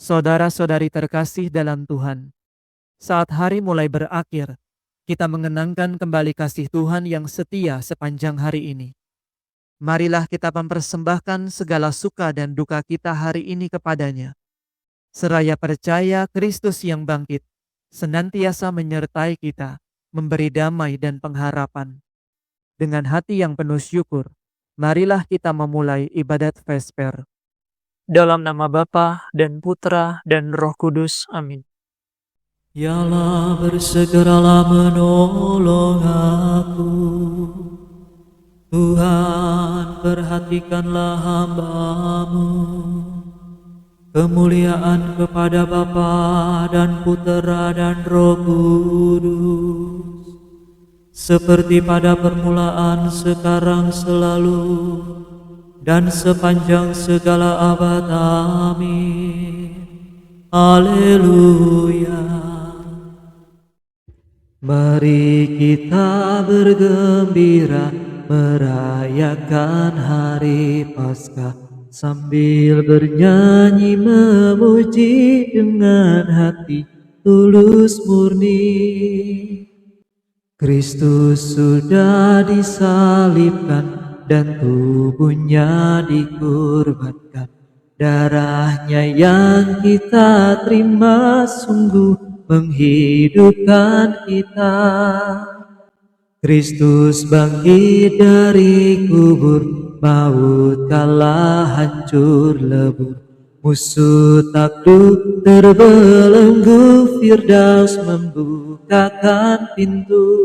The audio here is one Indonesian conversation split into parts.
Saudara-saudari terkasih dalam Tuhan, saat hari mulai berakhir, kita mengenangkan kembali kasih Tuhan yang setia sepanjang hari ini. Marilah kita mempersembahkan segala suka dan duka kita hari ini kepadanya. Seraya percaya Kristus yang bangkit, senantiasa menyertai kita, memberi damai dan pengharapan. Dengan hati yang penuh syukur, marilah kita memulai ibadat Vesper. Dalam nama Bapa dan Putra dan Roh Kudus. Amin. Ya Allah, bersegeralah menolong aku. Tuhan, perhatikanlah hamba-Mu. Kemuliaan kepada Bapa dan Putra dan Roh Kudus, seperti pada permulaan, sekarang, selalu, dan sepanjang segala abad. Amin. Haleluya. Mari kita bergembira merayakan hari Paskah, sambil bernyanyi memuji dengan hati tulus murni. Kristus sudah disalibkan dan tubuhnya dikurbankan. Darahnya yang kita terima sungguh menghidupkan kita. Kristus bangkit dari kubur, maut kalah hancur lebur. Musuh takluk terbelenggu, Firdaus membukakan pintu.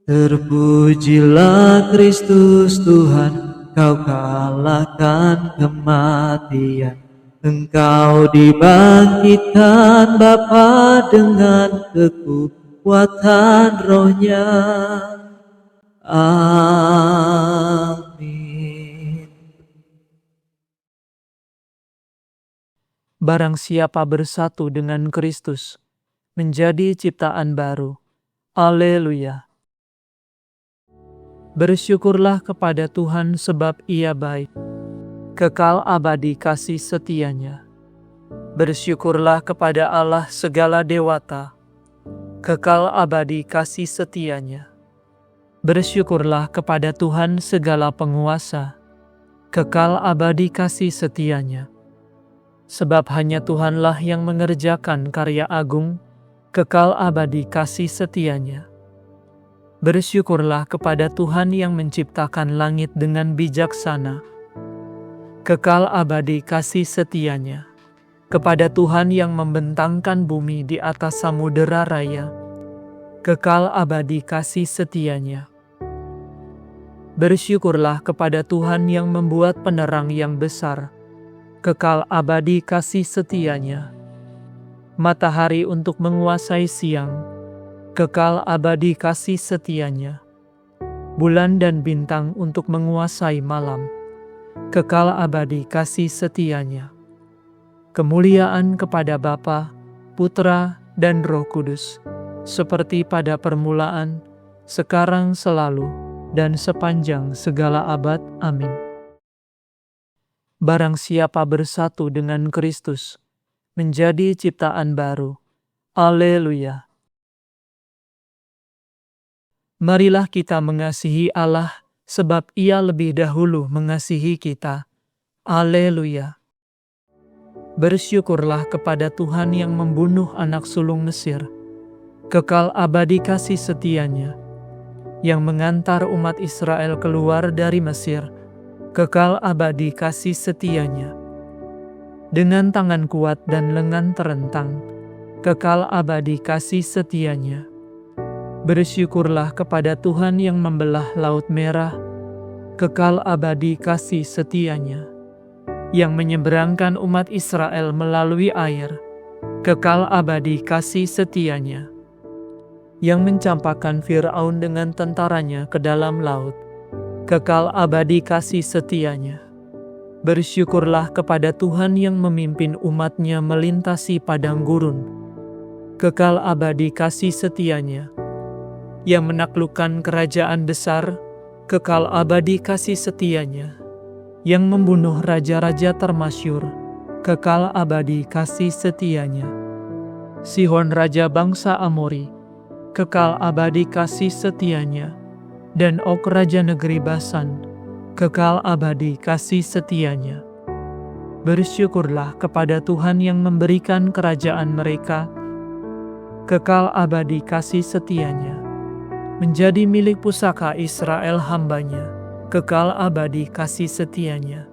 Terpujilah Kristus Tuhan, Kau kalahkan kematian. Engkau dibangkitkan Bapa dengan kekuatan Roh-Nya. Amin. Barang siapa bersatu dengan Kristus, menjadi ciptaan baru. Haleluya. Bersyukurlah kepada Tuhan sebab Ia baik, kekal abadi kasih setianya. Bersyukurlah kepada Allah segala dewata, kekal abadi kasih setianya. Bersyukurlah kepada Tuhan segala penguasa, kekal abadi kasih setianya. Sebab hanya Tuhanlah yang mengerjakan karya agung, kekal abadi kasih setianya. Bersyukurlah kepada Tuhan yang menciptakan langit dengan bijaksana, kekal abadi kasih setianya. Kepada Tuhan yang membentangkan bumi di atas samudera raya, kekal abadi kasih setianya. Bersyukurlah kepada Tuhan yang membuat penerang yang besar, kekal abadi kasih setianya. Matahari untuk menguasai siang, kekal abadi kasih setianya. Bulan dan bintang untuk menguasai malam, kekal abadi kasih setianya. Kemuliaan kepada Bapa, Putra, dan Roh Kudus, seperti pada permulaan, sekarang, selalu, dan sepanjang segala abad. Amin. Barang siapa bersatu dengan Kristus, menjadi ciptaan baru. Haleluya. Marilah kita mengasihi Allah, sebab Ia lebih dahulu mengasihi kita. Haleluya. Bersyukurlah kepada Tuhan yang membunuh anak sulung Mesir, kekal abadi kasih setianya, yang mengantar umat Israel keluar dari Mesir, kekal abadi kasih setianya. Dengan tangan kuat dan lengan terentang, kekal abadi kasih setianya. Bersyukurlah kepada Tuhan yang membelah Laut Merah, kekal abadi kasih setianya. Yang menyeberangkan umat Israel melalui air, kekal abadi kasih setianya. Yang mencampakkan Firaun dengan tentaranya ke dalam laut, kekal abadi kasih setianya. Bersyukurlah kepada Tuhan yang memimpin umat-Nya melintasi padang gurun, kekal abadi kasih setianya. Yang menaklukkan kerajaan besar, kekal abadi kasih setianya. Yang membunuh raja-raja termasyur, kekal abadi kasih setianya. Sihon raja bangsa Amori, kekal abadi kasih setianya. Dan Og raja negeri Basan, kekal abadi kasih setianya. Bersyukurlah kepada Tuhan yang memberikan kerajaan mereka, kekal abadi kasih setianya. Menjadi milik pusaka Israel hambanya, kekal abadi kasih setianya.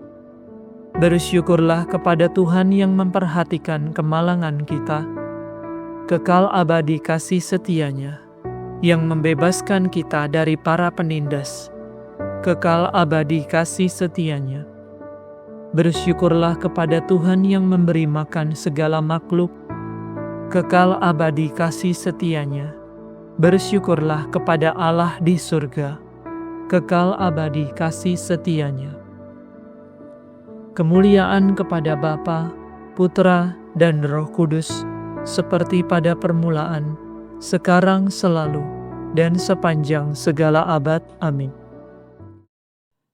Bersyukurlah kepada Tuhan yang memperhatikan kemalangan kita, kekal abadi kasih setianya. Yang membebaskan kita dari para penindas, kekal abadi kasih setianya. Bersyukurlah kepada Tuhan yang memberi makan segala makhluk, kekal abadi kasih setianya. Bersyukurlah kepada Allah di surga, kekal abadi kasih setianya. Kemuliaan kepada Bapa, Putra, dan Roh Kudus, seperti pada permulaan, sekarang, selalu, dan sepanjang segala abad. Amin.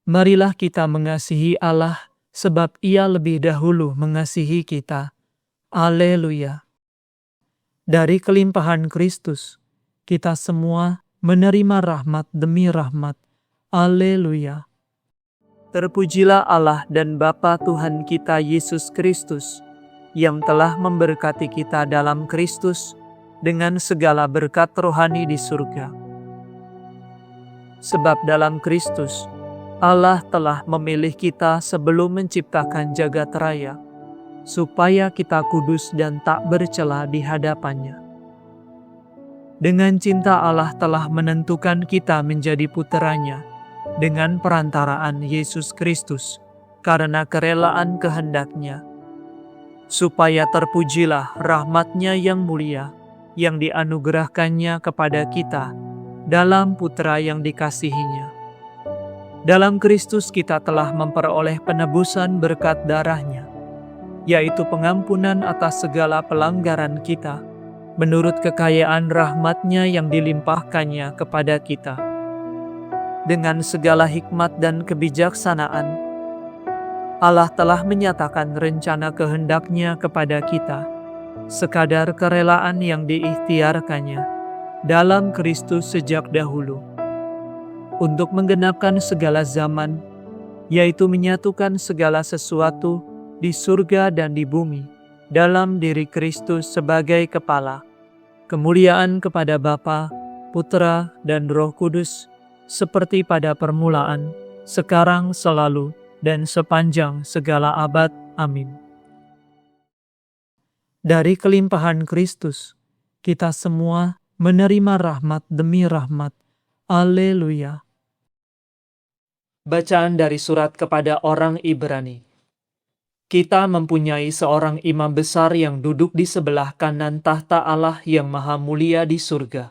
Marilah kita mengasihi Allah, sebab Ia lebih dahulu mengasihi kita. Haleluya. Dari kelimpahan Kristus, kita semua menerima rahmat demi rahmat. Haleluya. Terpujilah Allah dan Bapa Tuhan kita Yesus Kristus, yang telah memberkati kita dalam Kristus, dengan segala berkat rohani di surga. Sebab dalam Kristus, Allah telah memilih kita sebelum menciptakan jagat raya, supaya kita kudus dan tak bercela di hadapannya. Dengan cinta Allah telah menentukan kita menjadi puteranya, dengan perantaraan Yesus Kristus, karena kerelaan kehendak-Nya, supaya terpujilah rahmat-Nya yang mulia, yang dianugerahkannya kepada kita dalam Putra yang dikasihinya. Dalam Kristus kita telah memperoleh penebusan berkat darah-Nya, yaitu pengampunan atas segala pelanggaran kita, menurut kekayaan rahmat-Nya yang dilimpahkannya kepada kita. Dengan segala hikmat dan kebijaksanaan, Allah telah menyatakan rencana kehendak-Nya kepada kita, sekadar kerelaan yang diikhtiarkannya dalam Kristus sejak dahulu, untuk menggenapkan segala zaman, yaitu menyatukan segala sesuatu di surga dan di bumi, dalam diri Kristus sebagai kepala. Kemuliaan kepada Bapa, Putra, dan Roh Kudus, seperti pada permulaan, sekarang, selalu, dan sepanjang segala abad. Amin. Dari kelimpahan Kristus, kita semua menerima rahmat demi rahmat. Haleluya. Bacaan dari surat kepada orang Ibrani. Kita mempunyai seorang imam besar yang duduk di sebelah kanan tahta Allah yang maha mulia di surga.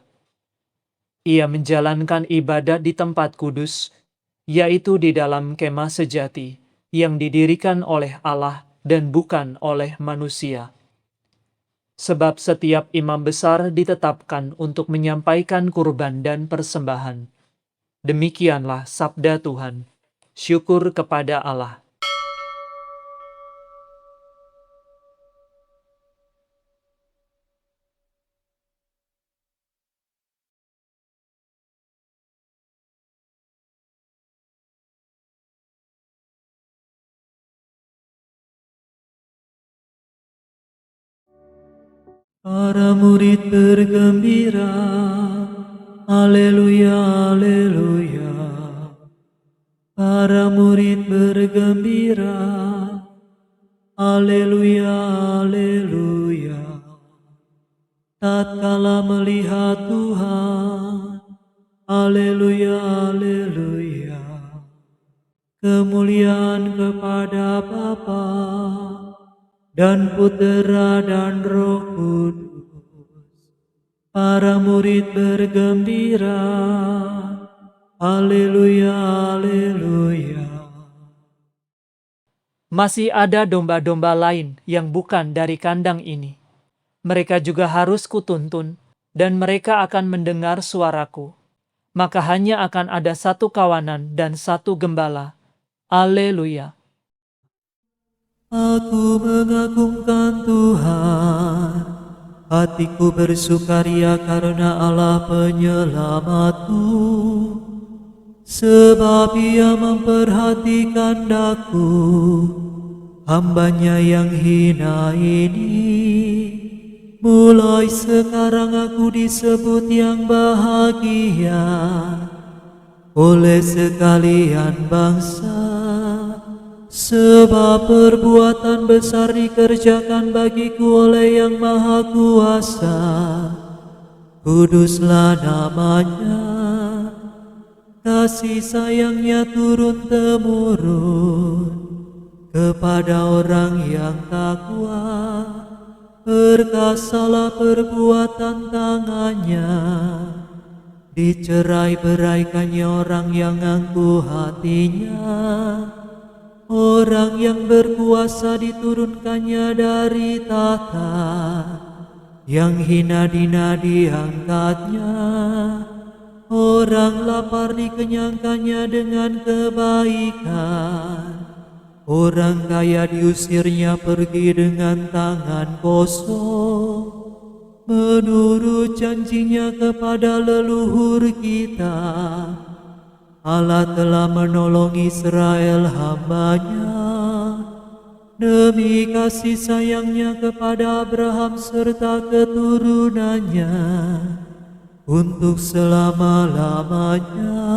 Ia menjalankan ibadat di tempat kudus, yaitu di dalam kemah sejati, yang didirikan oleh Allah dan bukan oleh manusia. Sebab setiap imam besar ditetapkan untuk menyampaikan kurban dan persembahan. Demikianlah sabda Tuhan. Syukur kepada Allah. Para murid bergembira, haleluya, haleluya. Para murid bergembira, haleluya, haleluya. Tatkala melihat Tuhan, haleluya, haleluya. Kemuliaan kepada Bapa dan Putera dan Roh Kudus. Para murid bergembira, haleluya, haleluya. Masih ada domba-domba lain yang bukan dari kandang ini. Mereka juga harus kutuntun, dan mereka akan mendengar suaraku. Maka hanya akan ada satu kawanan dan satu gembala. Haleluya. Aku mengagungkan Tuhan, hatiku bersukaria karena Allah penyelamatku, sebab Ia memperhatikan daku, hambanya yang hina ini. Mulai sekarang aku disebut yang bahagia oleh sekalian bangsa, sebab perbuatan besar dikerjakan bagiku oleh Yang Maha Kuasa. Kuduslah namanya, kasih sayangnya turun-temurun kepada orang yang takwa. Perkasalah perbuatan tangannya, dicerai-beraikannya orang yang angkuh hatinya. Orang yang berkuasa diturunkannya dari tahta, yang hina dina diangkatnya. Orang lapar dikenyangkannya dengan kebaikan, orang kaya diusirnya pergi dengan tangan kosong. Menurut janjinya kepada leluhur kita, Allah telah menolong Israel hambanya demi kasih sayangnya kepada Abraham serta keturunannya untuk selama-lamanya.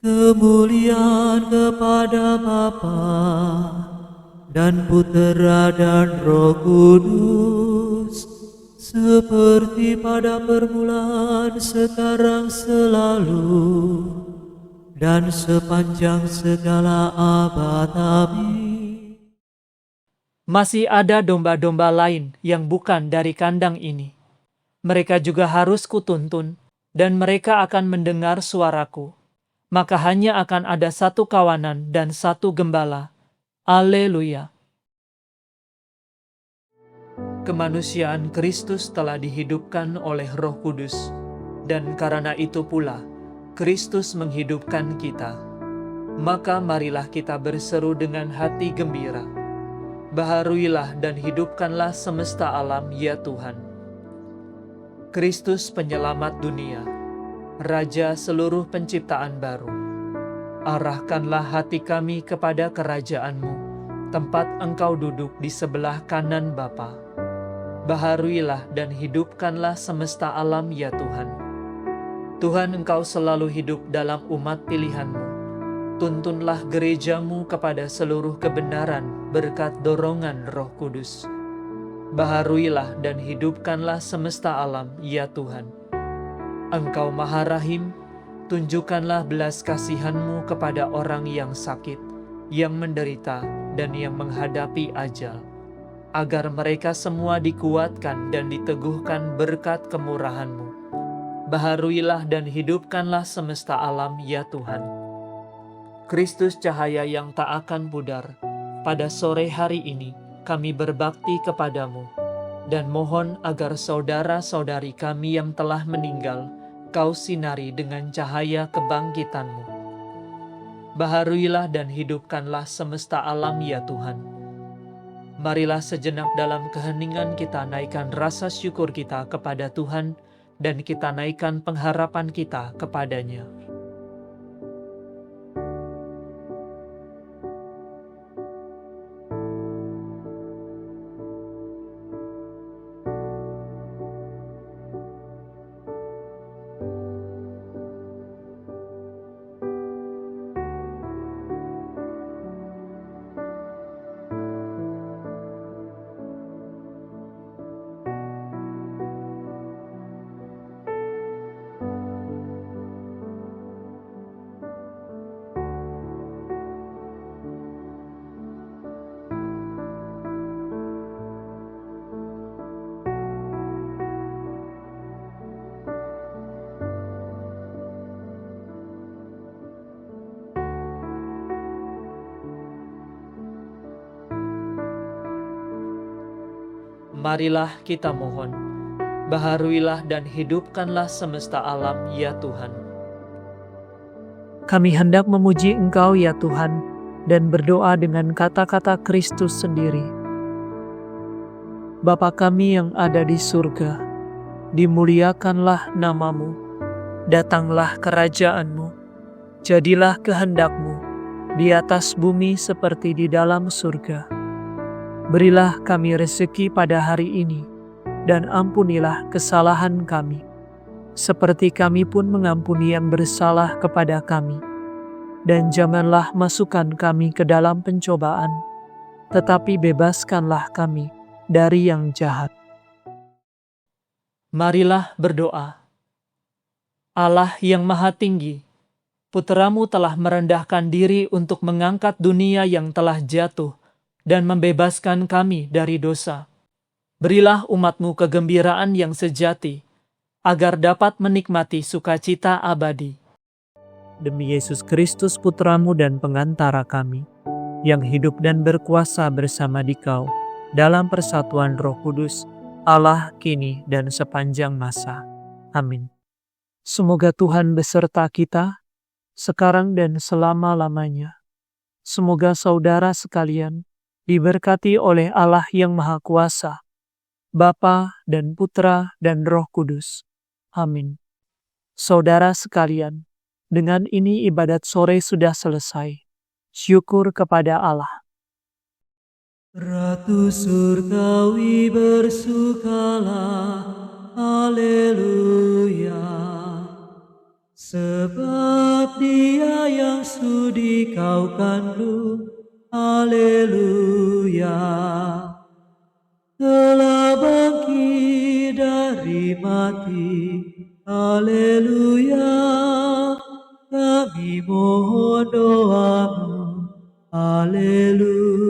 Kemuliaan kepada Bapa dan Putera dan Roh Kudus, seperti pada permulaan, sekarang, selalu, dan sepanjang segala abad. Amin. Masih ada domba-domba lain yang bukan dari kandang ini. Mereka juga harus kutuntun, dan mereka akan mendengar suaraku. Maka hanya akan ada satu kawanan dan satu gembala. Haleluya. Kemanusiaan Kristus telah dihidupkan oleh Roh Kudus, dan karena itu pula Kristus menghidupkan kita. Maka marilah kita berseru dengan hati gembira. Baharuilah dan hidupkanlah semesta alam, ya Tuhan. Kristus penyelamat dunia, Raja seluruh penciptaan baru. Arahkanlah hati kami kepada kerajaan-Mu, tempat Engkau duduk di sebelah kanan Bapa. Baharuilah dan hidupkanlah semesta alam, ya Tuhan. Tuhan, Engkau selalu hidup dalam umat pilihan-Mu. Tuntunlah gereja-Mu kepada seluruh kebenaran berkat dorongan Roh Kudus. Baharuilah dan hidupkanlah semesta alam, ya Tuhan. Engkau Maha Rahim, tunjukkanlah belas kasihan-Mu kepada orang yang sakit, yang menderita, dan yang menghadapi ajal, agar mereka semua dikuatkan dan diteguhkan berkat kemurahan-Mu. Baharuilah dan hidupkanlah semesta alam, ya Tuhan. Kristus cahaya yang tak akan pudar, pada sore hari ini kami berbakti kepadamu, dan mohon agar saudara-saudari kami yang telah meninggal Kau sinari dengan cahaya kebangkitan-Mu. Baharuilah dan hidupkanlah semesta alam, ya Tuhan. Marilah sejenak dalam keheningan kita naikkan rasa syukur kita kepada Tuhan, dan kita naikkan pengharapan kita kepadanya. Marilah kita mohon, baharuilah dan hidupkanlah semesta alam, ya Tuhan. Kami hendak memuji Engkau, ya Tuhan, dan berdoa dengan kata-kata Kristus sendiri. Bapa kami yang ada di surga, dimuliakanlah namamu, datanglah kerajaan-mu, jadilah kehendak-mu di atas bumi seperti di dalam surga. Berilah kami rezeki pada hari ini, dan ampunilah kesalahan kami, seperti kami pun mengampuni yang bersalah kepada kami. Dan janganlah masukkan kami ke dalam pencobaan, tetapi bebaskanlah kami dari yang jahat. Marilah berdoa. Allah yang Maha Tinggi, Putra-Mu telah merendahkan diri untuk mengangkat dunia yang telah jatuh dan membebaskan kami dari dosa. Berilah umat-Mu kegembiraan yang sejati, agar dapat menikmati sukacita abadi. Demi Yesus Kristus Putra-Mu dan pengantara kami, yang hidup dan berkuasa bersama Dikau dalam persatuan Roh Kudus, Allah kini dan sepanjang masa. Amin. Semoga Tuhan beserta kita, sekarang dan selama-lamanya. Semoga saudara sekalian diberkati oleh Allah yang Maha Kuasa, Bapa dan Putra dan Roh Kudus. Amin. Saudara sekalian, dengan ini ibadat sore sudah selesai. Syukur kepada Allah. Ratu surgawi bersukalah, haleluya. Sebab Dia yang sudi kau kandung, haleluya. Telah bangkit dari mati, haleluya. Kami mohon doamu, haleluya.